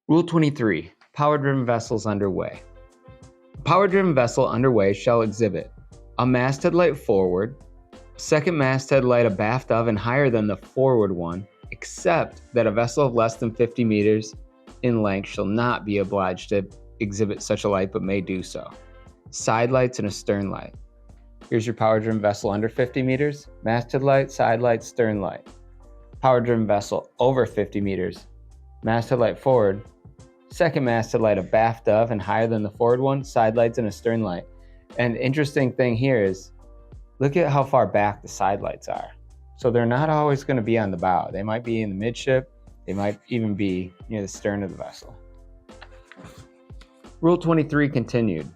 Rule 23, power-driven vessels underway. A power-driven vessel underway shall exhibit a masthead light forward, second masthead light abaft of and higher than the forward one, except that a vessel of less than 50 meters in length shall not be obliged to exhibit such a light, but may do so. Sidelights and a stern light. Here's your power-driven vessel under 50 meters, masthead light, side light, stern light. Power-driven vessel over 50 meters, masthead light forward, second masthead light abaft of and higher than the forward one, side lights and a stern light. And interesting thing here is, look at how far back the side lights are. So they're not always going to be on the bow. They might be in the midship. They might even be near the stern of the vessel. Rule 23 continued.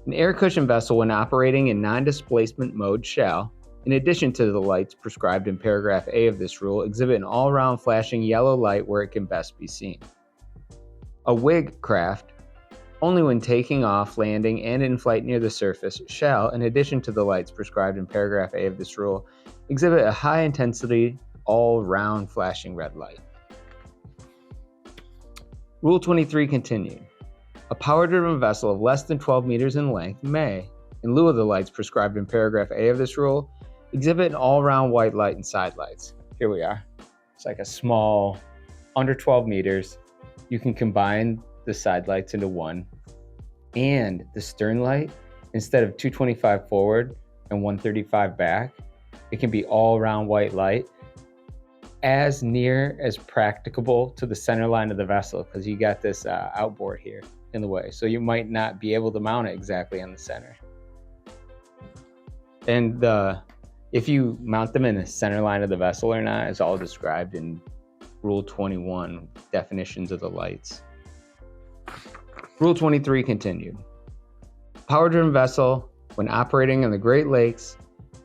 An air cushion vessel when operating in non-displacement mode shall, in addition to the lights prescribed in paragraph A of this rule, exhibit an all-round flashing yellow light where it can best be seen. A wig craft, only when taking off, landing, and in flight near the surface, shall, in addition to the lights prescribed in paragraph A of this rule, exhibit a high-intensity, all-round flashing red light. Rule 23 continued. A power-driven vessel of less than 12 meters in length may, in lieu of the lights prescribed in paragraph A of this rule, exhibit an all-round white light and side lights. Here we are. It's like a small, under 12 meters. You can combine the side lights into one, and the stern light, instead of 225 forward and 135 back, it can be all-round white light, as near as practicable to the center line of the vessel, because you got this outboard here in the way, so you might not be able to mount it exactly on the center. And if you mount them in the center line of the vessel or not is all described in Rule 21, definitions of the lights. Rule 23 continued. Power-driven vessel, when operating on the Great Lakes,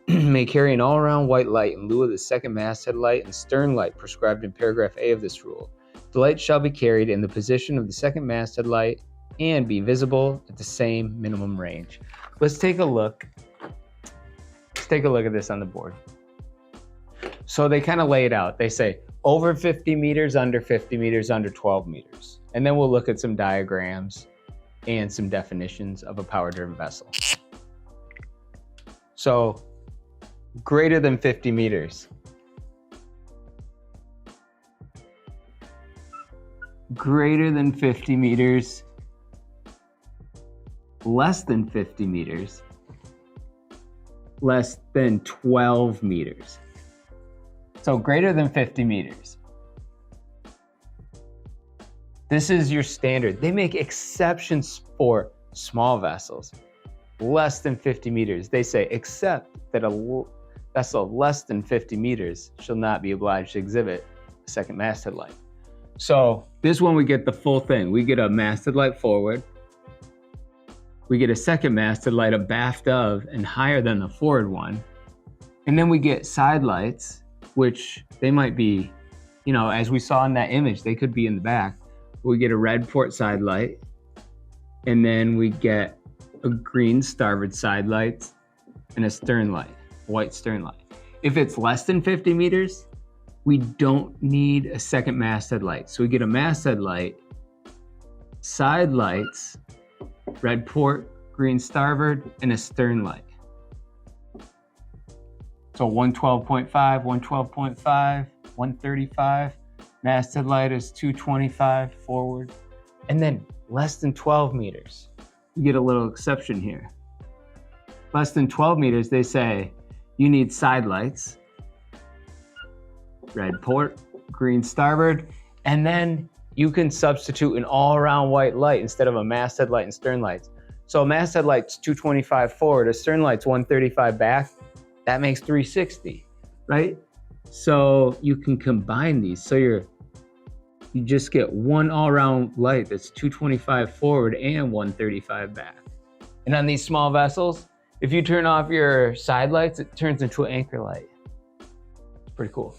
may carry an all-around white light in lieu of the second masthead light and stern light prescribed in paragraph A of this rule. The light shall be carried in the position of the second masthead light and be visible at the same minimum range. Let's take a look. Let's take a look at this on the board. So they kind of lay it out. They say over 50 meters, under 50 meters, under 12 meters. And then we'll look at some diagrams and some definitions of a power-driven vessel. So greater than 50 meters. Greater than 50 meters. Less than 50 meters. Less than 12 meters. So greater than 50 meters. This is your standard. They make exceptions for small vessels. Less than 50 meters. They say, except that a vessel less than 50 meters shall not be obliged to exhibit a second masthead light. So this one we get the full thing. We get a masthead light forward. We get a second masthead light abaft of and higher than the forward one. And then we get side lights, which they might be, as we saw in that image, they could be in the back. We get a red port side light, and then we get a green starboard side light and a stern light, white stern light. If it's less than 50 meters, we don't need a second masthead light. So we get a masthead light, side lights, red port, green starboard, and a stern light. So 112.5, 112.5, 135. Masthead light is 225 forward. And then less than 12 meters. You get a little exception here. Less than 12 meters, they say you need side lights, red port, green starboard, and then you can substitute an all-around white light instead of a masthead light and stern lights. So a masthead light's 225 forward, a stern light's 135 back. That makes 360, right? So you can combine these. So you just get one all-around light that's 225 forward and 135 back. And on these small vessels, if you turn off your side lights, it turns into an anchor light. It's pretty cool.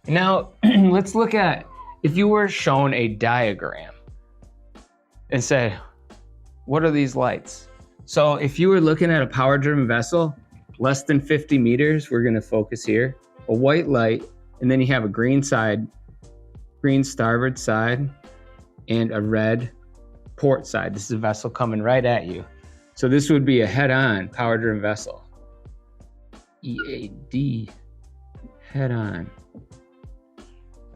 Now, let's look at, if you were shown a diagram and said, what are these lights? So if you were looking at a power-driven vessel, less than 50 meters, we're gonna focus here, a white light, and then you have a green side, green starboard side, and a red port side. This is a vessel coming right at you. So this would be a head-on power-driven vessel. EAD, head-on.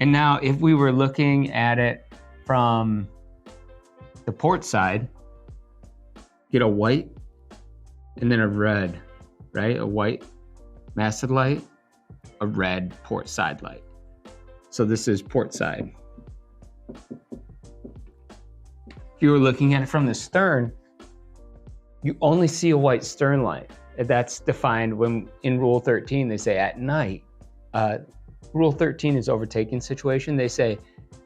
And now if we were looking at it from the port side, get a white and then a red, right? A white masthead light, a red port side light. So this is port side. If you were looking at it from the stern, you only see a white stern light. That's defined when in Rule 13, they say at night. Rule 13 is overtaking situation. They say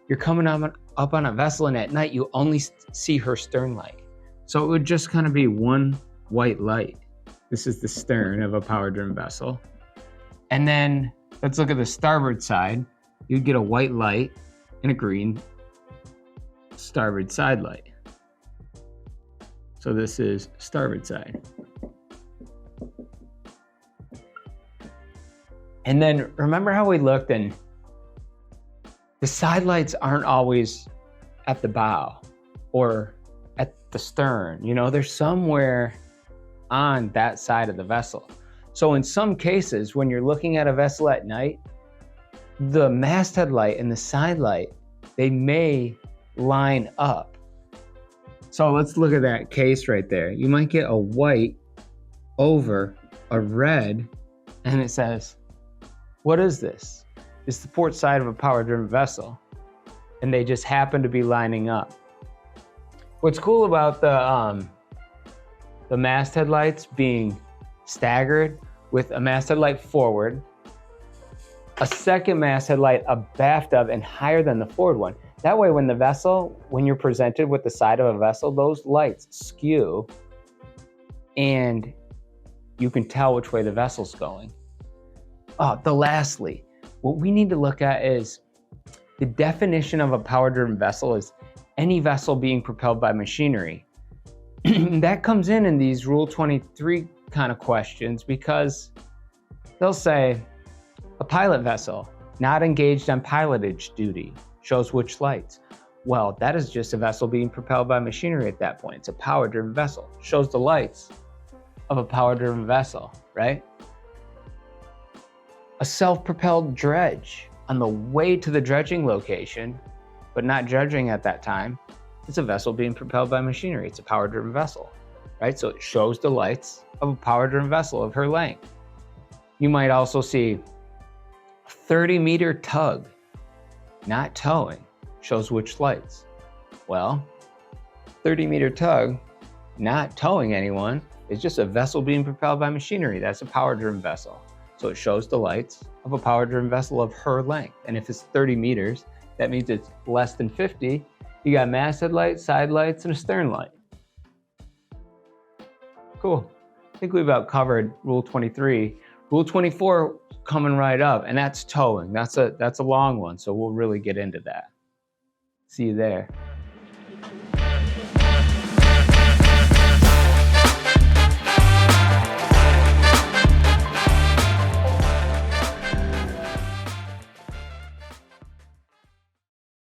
you're coming up on a vessel and at night you only see her stern light. So it would just kind of be one white light. This is the stern of a power-driven vessel. And then let's look at the starboard side. You'd get a white light and a green starboard side light. So this is starboard side. And then remember how we looked and the side lights aren't always at the bow or at the stern. You know, they're somewhere on that side of the vessel. So in some cases, when you're looking at a vessel at night, the masthead light and the side light, they may line up. So let's look at that case right there. You might get a white over a red, and it says, what is this? It's the port side of a power-driven vessel, and they just happen to be lining up. What's cool about the masthead lights being staggered with a masthead light forward, a second masthead light abaft of and higher than the forward one. That way when you're presented with the side of a vessel, those lights skew and you can tell which way the vessel's going. Lastly, what we need to look at is the definition of a power-driven vessel is any vessel being propelled by machinery. That comes in these Rule 23 kind of questions because they'll say, a pilot vessel not engaged on pilotage duty shows which lights. Well, that is just a vessel being propelled by machinery at that point. It's a power-driven vessel. Shows the lights of a power-driven vessel, right? A self-propelled dredge on the way to the dredging location, but not dredging at that time, it's a vessel being propelled by machinery. It's a power-driven vessel, right? So it shows the lights of a power-driven vessel of her length. You might also see a 30-meter tug, not towing, shows which lights. Well, 30-meter tug, not towing anyone, is just a vessel being propelled by machinery. That's a power-driven vessel. So it shows the lights of a power-driven vessel of her length. And if it's 30 meters, that means it's less than 50. You got masthead lights, side lights, and a stern light. Cool. I think we've about covered Rule 23. Rule 24 coming right up, and that's towing. That's a long one, so we'll really get into that. See you there.